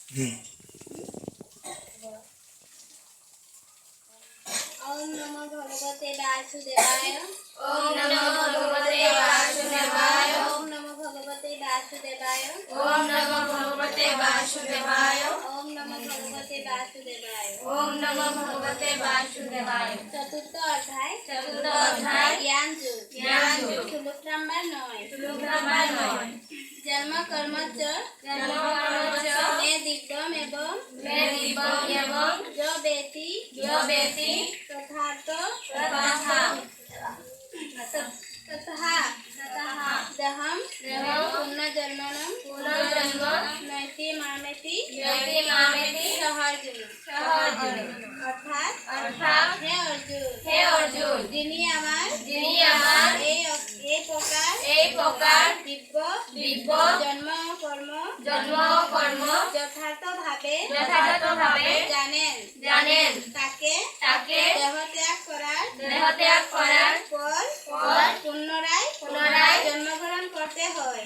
ओम नमो भगवते वासुदेवाय। ओम नमो भगवते वासुदेवाय। ओम नमो भगवते वासुदेवाय। ओम नमो भगवते वासुदेवाय। ओम नमो भगवते वासुदेवाय। ओम नमो भगवते वासुदेवाय। चतुर्थ अध्याय। चतुर्थ अध्याय ज्ञान युग। ज्ञान युग। श्लोक नंबर 9। श्लोक नंबर 9। जन्म कर्म च मे दिव्यम एवं जो बेति तथा दहम पुनर्जन्मनम नैति मामेति सहर्जुन। अर्थात हे अर्जुन যিনি আমার এই প্রকার দিব্য জন্ম কর্ম যথার্থভাবে জানেন তাকে দেহ ত্যাগ করার পর পুনরায় জন্মগ্রহণ করতে হয়।